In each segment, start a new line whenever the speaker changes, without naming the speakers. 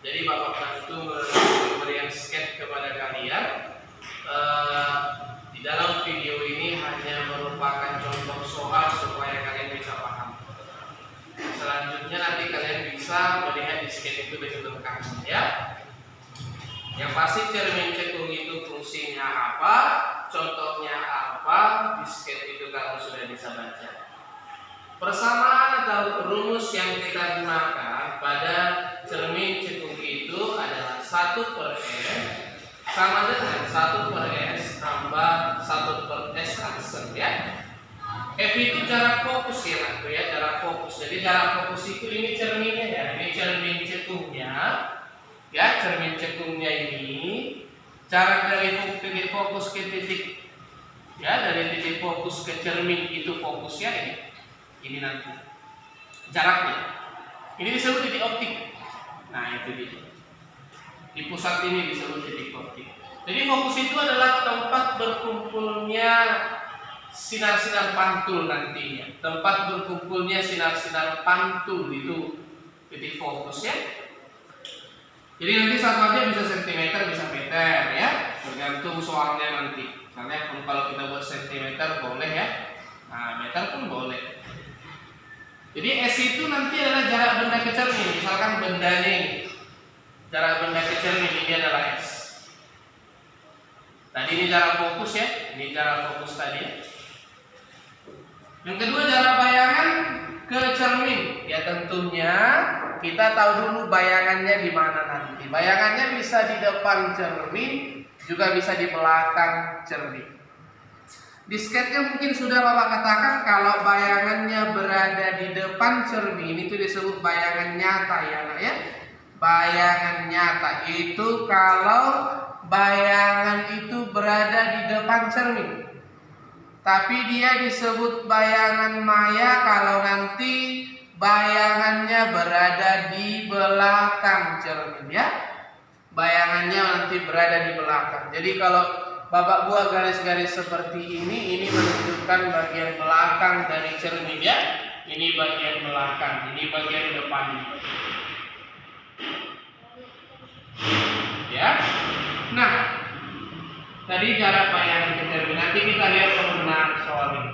Jadi Bapak bantu memberikan sketch kepada kalian. Di dalam video ini hanya merupakan contoh soal supaya kalian bisa paham. Selanjutnya nanti kalian bisa melihat di sketch itu lebih lengkap ya. Yang pasti cermin cekung itu fungsinya apa, contohnya apa, di sketch itu kamu sudah bisa baca. Persamaan atau rumus yang kita gunakan pada cermin cekung itu adalah 1/S sama dengan 1/S tambah 1/S aksen ya. F itu jarak fokus ya, jarak fokus. Jadi jarak fokus itu ini cerminnya ya, ini cermin cekungnya. Ya, cermin cekungnya ini jarak dari titik fokus ke titik ya, dari titik fokus ke cermin itu fokusnya ini nanti jaraknya. Ini disebut titik optik. Nah, itu dia. Di pusat ini disebut titik optik. Jadi fokus itu adalah tempat berkumpulnya sinar-sinar pantul nantinya. Tempat berkumpulnya sinar-sinar pantul itu titik fokus ya. Jadi nanti satuannya bisa sentimeter, bisa meter ya, tergantung soalnya nanti. Misalnya kalau kita buat sentimeter boleh ya, nah meter pun boleh. Jadi S itu nanti adalah jarak benda ke cermin. Misalkan bendanya ini, jarak benda ke cermin ini adalah S. Tadi ini jarak fokus ya, ini jarak fokus tadi ya. Yang kedua jarak bayangan ke cermin. Ya tentunya kita tahu dulu bayangannya di mana nanti. Bayangannya bisa di depan cermin, juga bisa di belakang cermin. Di sketnya mungkin sudah Bapak katakan kalau bayangannya berada di depan cermin itu disebut bayangan nyata ya Nak ya. Bayangan nyata itu kalau bayangan itu berada di depan cermin. Tapi dia disebut bayangan maya kalau nanti bayangannya berada di belakang cermin ya. Bayangannya nanti berada di belakang. Jadi kalau Bapak buat garis-garis seperti ini menunjukkan bagian belakang dari cermin ya. Ini bagian belakang, ini bagian depan. Ya. Nah, tadi jarak bayangan ke cermin. Nanti kita lihat penggunaan soal ini.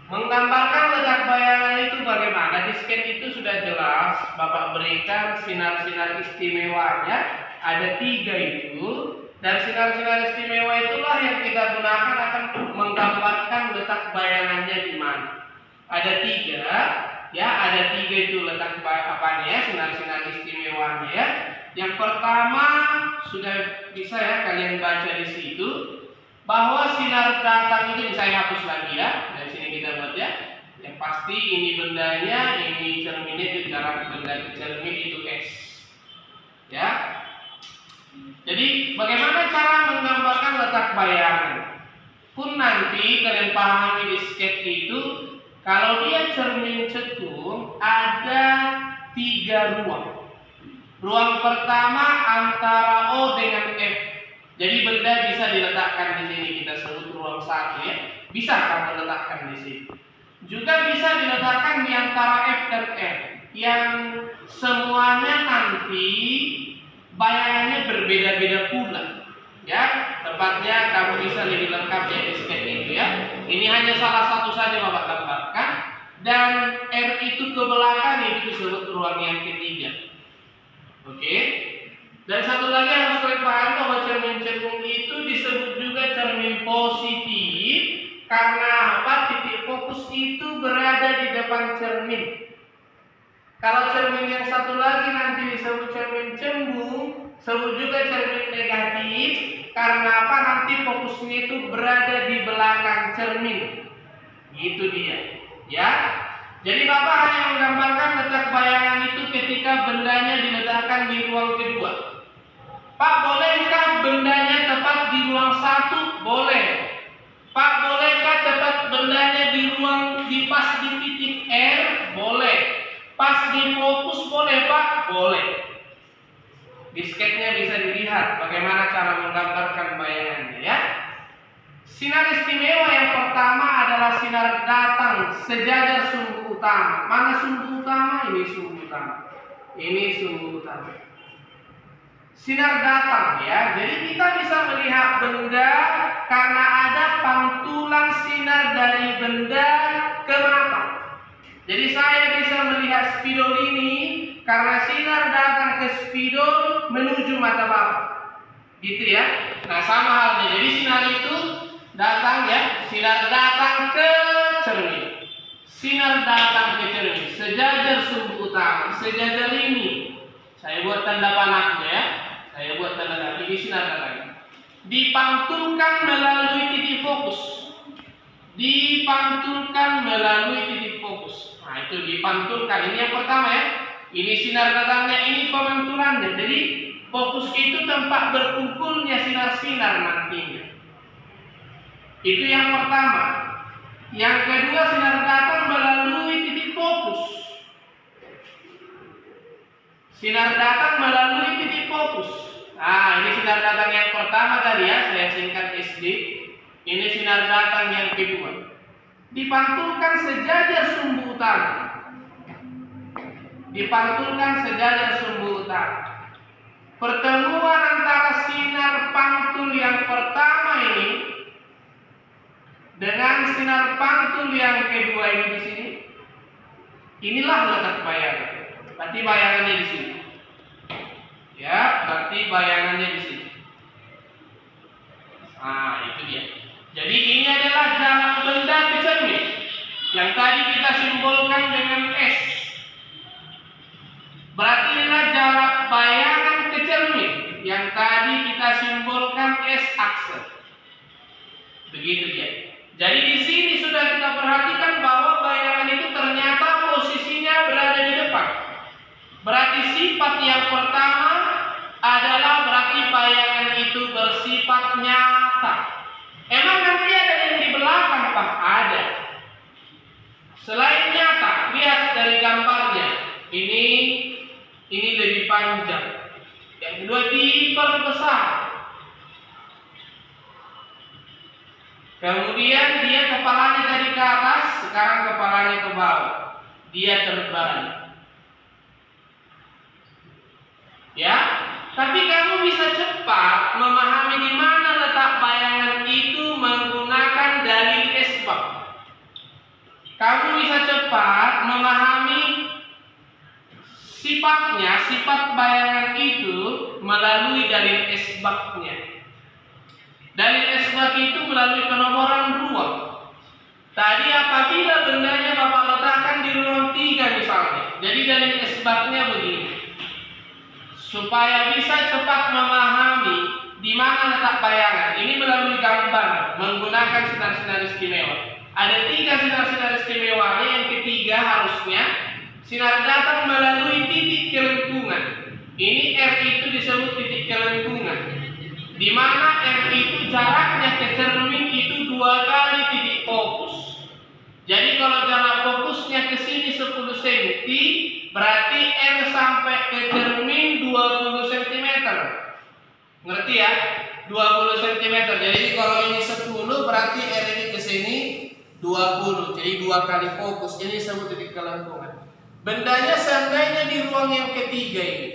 Menggambarkan letak bayangan itu bagaimana? Di sketch itu sudah jelas Bapak berikan sinar-sinar istimewanya. Ada 3 itu. Dan sinar-sinar istimewa itulah yang kita gunakan akan menggambarkan letak bayangannya di mana. Ada 3, ya ada 3 itu letak apanya, sinar-sinar istimewanya ya. Yang pertama sudah bisa ya kalian baca di situ bahwa sinar datang itu bisa hapus lagi ya. Dari sini kita buat ya. Yang pasti ini bendanya, ini cerminnya itu jarak benda ke cermin itu S. Ya. Jadi bagaimana cara menggambarkan letak bayangan? Pun nanti kalian pahami di sketch itu kalau dia cermin cekung ada 3 ruang. Ruang pertama antara O dengan F. Jadi benda bisa diletakkan di sini, kita sebut ruang 1 ya. Bisa kamu letakkan di sini. Juga bisa diletakkan di antara F dan F yang semuanya nanti bayangannya berbeda-beda pula. Ya, tempatnya kamu bisa lebih lengkap ya di sketch itu ya. Ini hanya salah satu saja Bapak gambarkan. Dan R itu ke belakang itu disebut ruang yang ketiga. Oke. Dan satu lagi harus kalian paham bahwa cermin cekung itu disebut juga cermin positif karena apa? Titik fokus itu berada di depan cermin. Kalau cermin yang satu lagi nanti disebut cermin cembung, sebut juga cermin negatif karena apa? Nanti fokusnya itu berada di belakang cermin. Itu dia, ya. Jadi Bapak hanya menggambarkan letak bayangan itu ketika bendanya diletakkan di ruang kedua. Pak, bolehkah bendanya tepat di ruang 1? Boleh. Pak, bolehkah tepat bendanya di ruang pas di titik R? Boleh. Pas di fokus boleh Pak? Boleh. Di sketchnya bisa dilihat bagaimana cara menggambarkan bayangannya ya. Sinar istimewa yang pertama adalah sinar datang sejajar sumbu utama. Mana sumbu utama? Ini sumbu utama. Ini sumbu utama. sinar datang ya. Jadi kita bisa melihat benda karena ada pantulan sinar dari benda ke mata. Jadi saya bisa melihat spidol ini karena sinar datang ke spidol menuju mata Bapak. Gitu ya. Nah, sama halnya. Jadi sinar itu datang ya, sinar datang ke cermin. Sinar datang ke cermin. Sejajar sumbu utama, sejajar ini. Saya buat tanda panahnya ya. Saya buat tanda panah. Ini sinar datang. Dipantulkan melalui titik fokus. Dipantulkan melalui titik fokus. Nah, itu dipantulkan. Ini yang pertama ya. Ini sinar datangnya, ini pemantulannya. Jadi fokus itu tempat berkumpulnya sinar-sinar nantinya. Itu yang pertama. Yang kedua, sinar datang melalui titik fokus. Sinar datang melalui titik fokus. Nah, ini sinar datang yang pertama tadi ya, saya singkat SD. Ini sinar datang yang kedua. Dipantulkan sejajar sumbu utara. Dipantulkan sejajar sumbu utara. Pertemuan antara sinar pantul yang pertama ini dengan sinar pantul yang kedua ini di sini, inilah letak bayangan. Berarti bayangannya di sini. Ya, berarti bayangannya di sini. Nah, itu dia. Jadi ini adalah jarak benda ke cermin yang tadi kita simbolkan dengan S. Berarti inilah jarak bayangan ke cermin yang tadi kita simbolkan S akse. Begitu dia. Jadi di sini sudah kita perhatikan bahwa bayangan itu ternyata posisinya berada di depan. Berarti sifat yang pertama adalah berarti bayangan itu bersifat nyata. Emang nanti ada yang di belakang Pak? Ada. Selain nyata, lihat dari gambarnya. Ini lebih panjang. Yang kedua diperbesar. Kemudian dia kepalanya dari ke atas, sekarang kepalanya ke bawah. Dia terbalik. Ya, tapi kamu bisa cepat memahami di mana letak bayangan itu menggunakan dalil esbab. Kamu bisa cepat memahami sifatnya, sifat bayangan itu melalui dalil esbabnya. Dalil esbab itu melalui penomoran ruang. Tadi apabila bendanya Bapak letakkan di ruang 3 misalnya. Jadi dalil esbabnya begini. Supaya bisa cepat memahami di mana letak bayangan. Ini melalui gambar menggunakan sinar-sinar istimewa. Ada 3 sinar-sinar istimewanya. Yang ketiga harusnya sinar datang melalui titik kelengkungan. Ini R itu disebut titik kelengkungan. Di mana R itu jaraknya ke cermin itu 2 kali titik fokus. Jadi kalau jarak fokusnya ke sini 10 cm, berarti R sampai ke cermin 20 cm. Ngerti ya? 20 cm. Jadi kalau ini 10, berarti R ini ke sini 20. Jadi 2 kali fokus. Ini disebut titik kelengkungan. Bendanya seandainya di ruang yang ketiga ini,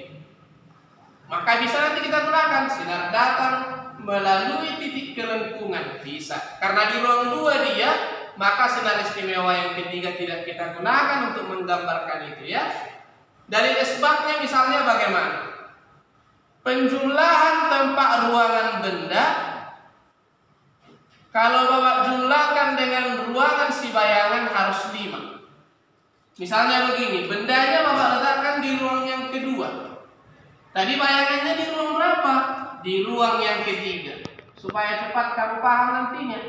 maka bisa nanti kita gunakan sinar datang melalui titik kelengkungan. Bisa. Karena di ruang 2 dia, maka sinar istimewa yang ketiga tidak kita gunakan untuk menggambarkan itu ya. Dalil esbabnya misalnya bagaimana? Penjumlahan tempat ruangan benda, kalau Bapak jumlahkan dengan ruangan si bayangan harus 5. Misalnya begini, bendanya Bapak letakkan di ruang yang kedua. Tadi bayangannya di ruang berapa? Di ruang yang ketiga. Supaya cepat kamu paham nantinya.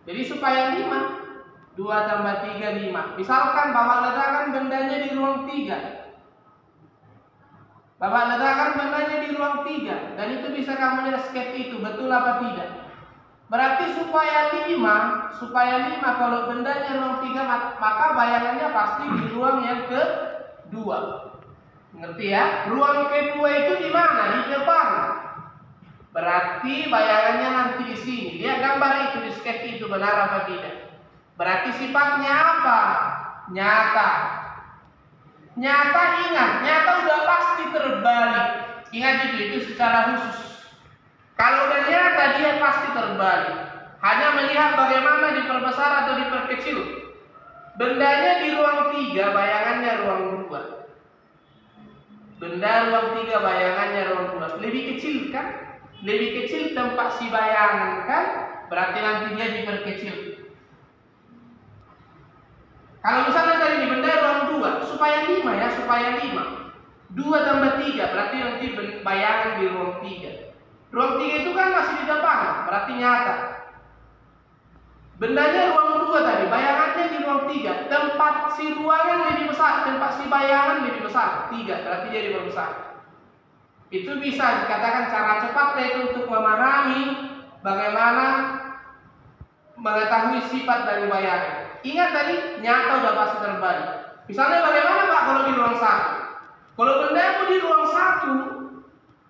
Jadi supaya 5, 2 tambah 3, 5. Misalkan Bapak letakkan bendanya di ruang 3. Bapak letakkan bendanya di ruang 3. Dan itu bisa kamu lihat sketch itu, betul apa tidak? Berarti supaya 5 kalau bendanya ruang 3, maka bayangannya pasti di ruang yang kedua. Ngerti ya? Ruang kedua itu di mana? Di depan. Berarti bayangannya nanti di sini. Lihat gambar itu di sketch itu, benar apa tidak? Berarti sifatnya apa? Nyata. Nyata, ingat, nyata udah pasti terbalik. Ingat itu secara khusus. Kalau udah nyata dia pasti terbalik. Hanya melihat bagaimana diperbesar atau diperkecil. Bendanya di ruang 3, bayangannya ruang 2. Benda ruang 3, bayangannya ruang 2. Lebih kecil kan? Lebih kecil tempat si bayangan kan? Berarti nanti dia diperkecil. Kalau misalnya tadi di benda ruang 2, supaya 5 ya, supaya 5. 2 tambah 3, berarti nanti bayangan di ruang 3. Ruang 3 itu kan masih di depan, berarti nyata. Bendanya ruang 2 tadi, bayangannya di ruang 3. Tempat si ruangan lebih besar, tempat si bayangan lebih besar. 3, berarti dia diperbesar. Itu bisa dikatakan cara cepat yaitu untuk memahami bagaimana mengetahui sifat dari bayangan. Ingat tadi, nyata udah pasti terbalik. Misalnya bagaimana Pak kalau di ruang 1? Kalau benda itu di ruang 1,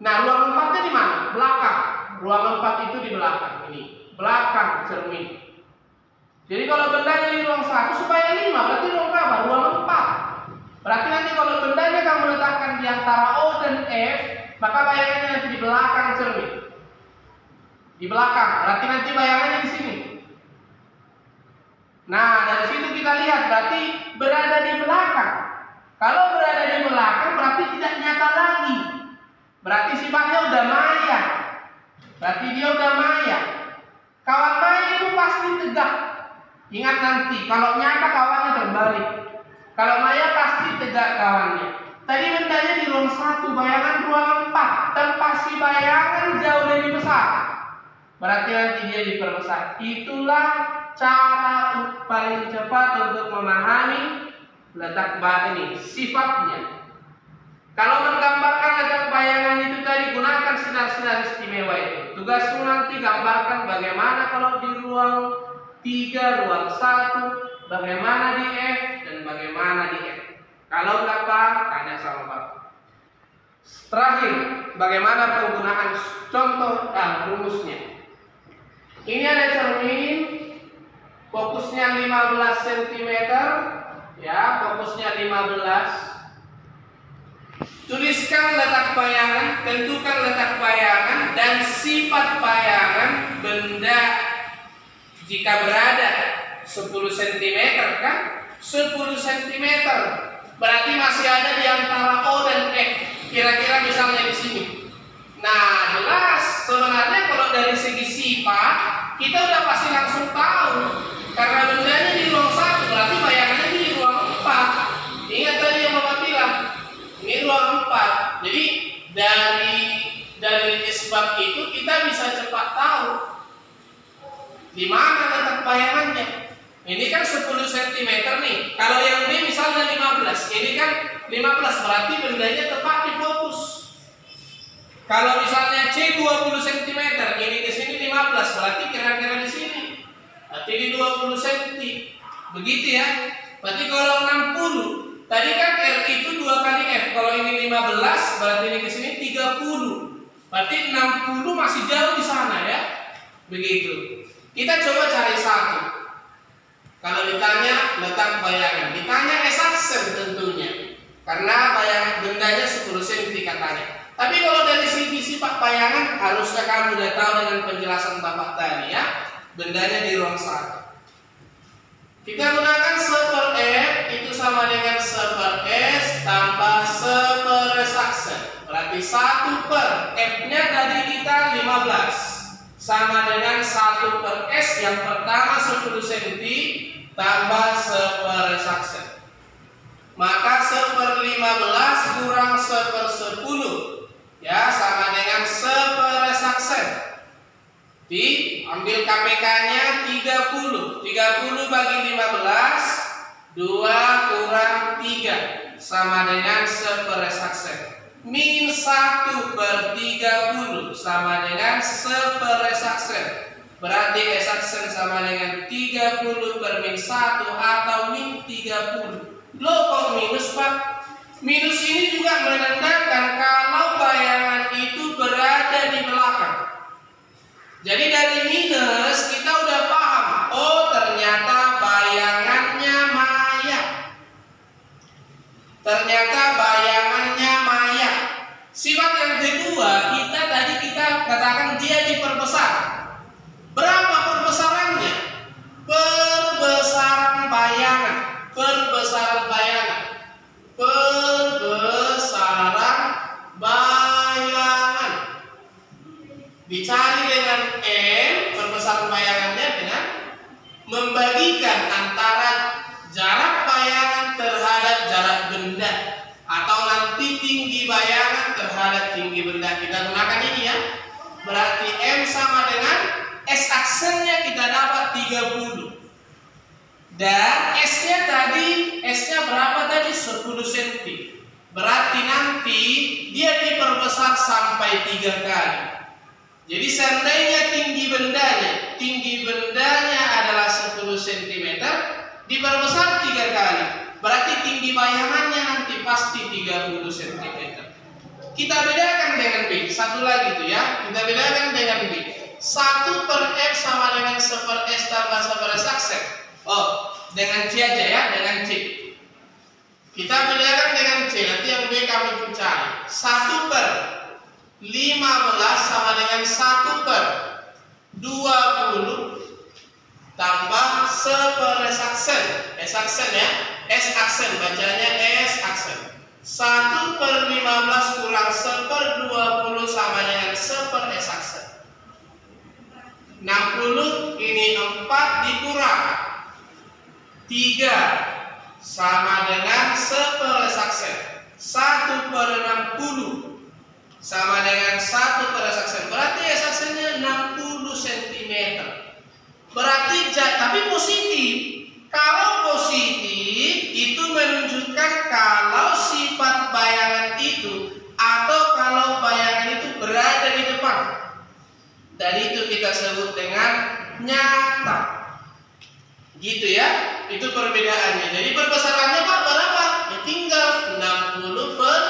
nah ruang 4-nya di mana? Belakang. Ruang 4 itu di belakang ini. Belakang cermin. Jadi kalau bendanya di ruang 1 supaya 5, berarti ruang berapa? Ruang 4. Berarti nanti kalau bendanya kamu letakkan di antara O dan F, maka bayangannya nanti di belakang cermin. Di belakang, berarti nanti bayangannya di sini. Nah, dari situ kita lihat berarti berada di belakang. Kalau berada di belakang berarti tidak nyata lagi. Berarti sifatnya udah maya. Berarti dia udah maya. Kawan maya itu pasti tegak. Ingat nanti, kalau nyata kawannya terbalik. Kalau maya pasti tegak kawannya. Tadi bendanya di ruang 1, bayangan ruang 4. Tempat si bayangan jauh lebih besar. Berarti nanti dia diperbesar. Itulah cara paling cepat untuk memahami letak ini, sifatnya. Kalau menggambarkan letak bayangan itu tadi, gunakan sinar-sinar istimewa itu. Tugasmu nanti gambarkan bagaimana kalau di ruang 3, ruang 1, bagaimana di F, dan bagaimana di F. Kalau nggak paham, tanya sama Bapak. Terakhir, bagaimana penggunaan contoh dan rumusnya. Ini ada cermin, fokusnya 15 cm, ya, fokusnya 15. Tuliskan letak bayangan, tentukan letak bayangan dan sifat bayangan benda jika berada 10 cm kan? 10 cm berarti masih ada di antara O dan F. Kira-kira misalnya di sini. Nah, jelas sebenarnya kalau dari segi sifat kita udah pasti langsung tahu. Karena bendanya di ruang 1 berarti bayangannya di ruang 4. Ingat tadi yang Bapak bilang, ini ruang 4. Jadi dari isbat itu kita bisa cepat tahu di mana letak bayangannya. Ini kan 10 cm nih. Kalau yang B misalnya 15, ini kan 15 berarti bendanya tepat di fokus. Kalau misalnya C 20 cm, ini ke sini 15 berarti kira-kira di sini. Berarti di 20 cm. Begitu ya. Berarti kalau 60, tadi kan R itu 2 kali F. Kalau ini 15 berarti ini ke sini 30. Berarti 60 masih jauh di sana ya. Begitu. Kita coba cari satu. Kalau ditanya letak bayangan, ditanya S-aksen tentunya, karena bayangan bendanya 10 cm katanya. Tapi kalau dari segi sifat bayangan, harusnya kamu udah tahu dengan penjelasan Bapak tadi ya. Bendanya di ruang 1. Kita gunakan 1/F itu sama dengan 1/S tambah 1 S-aksen. Berarti 1/F-nya dari kita 15. Sama dengan 1/S yang pertama 10 cm tambah 1 S-aksen. Maka 1/15 kurang 1/10 ya sama dengan 1 S-aksen. Diambil KPK-nya 30. 30 bagi 15, 2 kurang 3 sama dengan 1 S-aksen. Min 1/30 sama dengan 1 S-aksen. Berarti S-aksen sama dengan 30 per min 1 atau min 30. Loh kok minus Pak? Minus ini juga menandakan kalau bayangan itu berada di belakang. Jadi dari minus kita udah paham. Oh ternyata bayangannya maya. Ternyata bayangannya maya. Sifat yang membagikan antara jarak bayangan terhadap jarak benda, atau nanti tinggi bayangan terhadap tinggi benda. Kita gunakan ini ya. Berarti M sama dengan S aksennya kita dapat 30. Dan S-nya tadi, S-nya berapa tadi? 10 cm. Berarti nanti dia diperbesar sampai 3 kali. Jadi seandainya tinggi bendanya adalah 10 cm, diperbesar 3 kali. Berarti tinggi bayangannya nanti pasti 30 cm. Kita bedakan dengan B. Satu lagi tuh ya. Kita bedakan dengan B. 1 per F sama dengan 1 per S tambah 1 per S aksen. Oh, dengan C aja ya, dengan C. Kita bedakan dengan C. Nanti yang B kami cari. 1 per 15 sama dengan 1 per 20 tambah 1 per S aksen. S aksen ya. S aksen, bacanya S aksen. 1 per 15 kurang 1 per 20 sama dengan 1 per S aksen. 60, ini 4 dikurang 3 sama dengan 1 per S aksen. 1 per 60 sama dengan 1 per S aksen. Berarti S aksennya 60 cm. Berarti tapi positif. Kalau positif itu menunjukkan kalau sifat bayangan itu atau kalau bayangan itu berada di depan. Dan itu kita sebut dengan nyata. Gitu ya. Itu perbedaannya. Jadi perbesarannya Pak berapa? Ya tinggal 60 per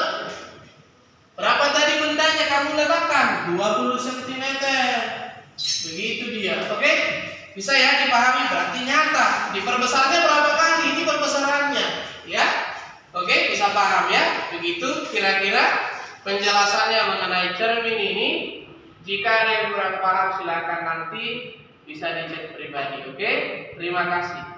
berapa tadi bendanya kamu letakkan? 20 cm. Begitu dia. Oke? Bisa ya dipahami, berarti nyata. Diperbesarnya berapa kali? Ini perbesarannya, ya. Oke, bisa paham ya? Begitu kira-kira penjelasannya mengenai cermin ini. Jika ada yang kurang paham silakan nanti bisa dicek pribadi. Oke? Terima kasih.